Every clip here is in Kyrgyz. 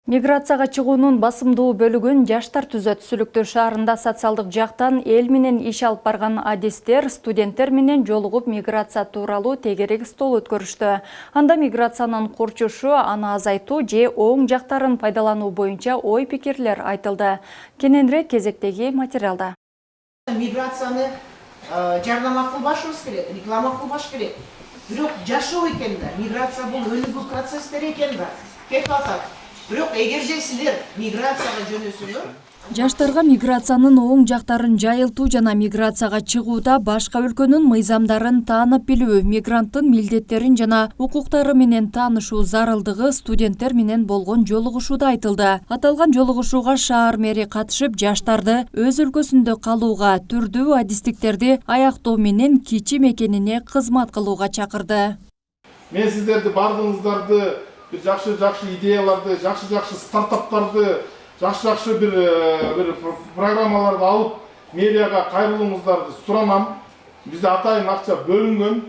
Миграцияга чыгуунун басымдуу бөлүгүн жаштар түзөт. Сүлүктүү шаарында социалдык жактан эл менен иш алып барган адистер студенттер менен жолугуп миграция тууралуу тегерек стол өткөрүштү. Анда миграциянын курчушу, аны азайтуу же оң жактарын пайдалануу боюнча ой пикирлер айтылды. Кененирээк кезектеги материалда. Миграцияны жардам кылбашыбыз керек, реклама кылбаш керек. Бирок жашоо экен да, миграция бул өнүгүү процесстери экен да. Кетип атат. Бирок эгерде силер миграцияга жөнөсөңөр, жаштарга миграциянын оң жактарын жайылтуу жана миграцияга чыгууда башка өлкөнүн мыйзамдарын таанып билүү, мигранттын милдеттерин жана укуктары менен таанышуу зарылдыгы студенттер менен болгон жолугушууда айтылды. Аталган жолугушууга шаар мэри катышып, жаштарды өз өлкөсүндө калууга, түрдүү адистиктерди аяктоо менен кичи мекенине кызмат кылууга чакырды. Мен сиздерди бардыгыңыздарды жакшы идеяларды, жакшы стартаптарды, жакшы bir программаларды алып, мэрияга кайрылууңуздарды суранам. Бизде атайын акча бөлүнгөн.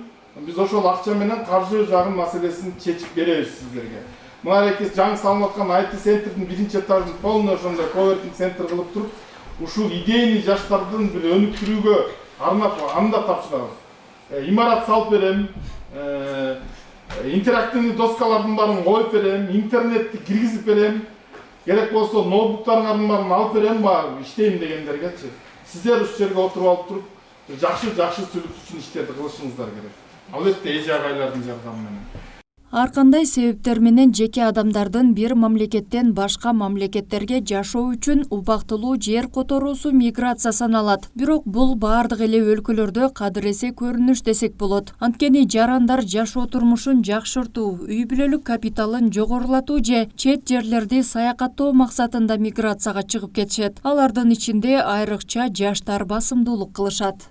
Биз ошол акча менен каржы жагын маселесин чечип беребиз сиздерге. Мына эки жаңы салынып аткан IT центрдин биринчи этажын полный ошондой коверкинг центр кылып туруп, ушул идейни жаштардын бир өнүктүрүүгө арнап анда тапшырабыз. Имарат салып берем. Интерактивный доскалардын баарын коюп берем, интернетти киргизип берем. Керек болсо ноутбуктардын баарын алып берем, иштейм дегендергечи. Сиздер ушул жерге отуруп алып туруп, жакшы сүйлөшүү үчүн иштерди кылышыңыздар керек. Албетте эже агайлардын жардамы менен. Ар кандай себептер менен жеке адамдардын бир мамлекеттен башка мамлекеттерге жашоо үчүн убактылуу жер которуусу миграция саналат. Бирок бул бардык эле өлкөлөрдө кадыресе көрүнүш десек болот. Анткени жарандар жашоо турмушун жакшыртуу, үй бүлөлүк капиталын жогорулатуу же чет жерлерди саякаттоо максатында миграцияга чыгып кетишет. Алардын ичинде айрыкча жаштар басымдуулук кылышат.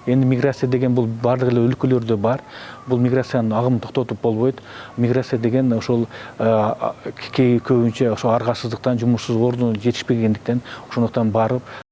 Енді миграция деген бұл барлық эле өлкөлөрдө бар. Бұл миграциянын агымын токтотуп болбойт. Миграция деген ошол көбүнчө ошо аргасыздыктан, жумушсуз ордун жетишпегендиктен ошондуктан барып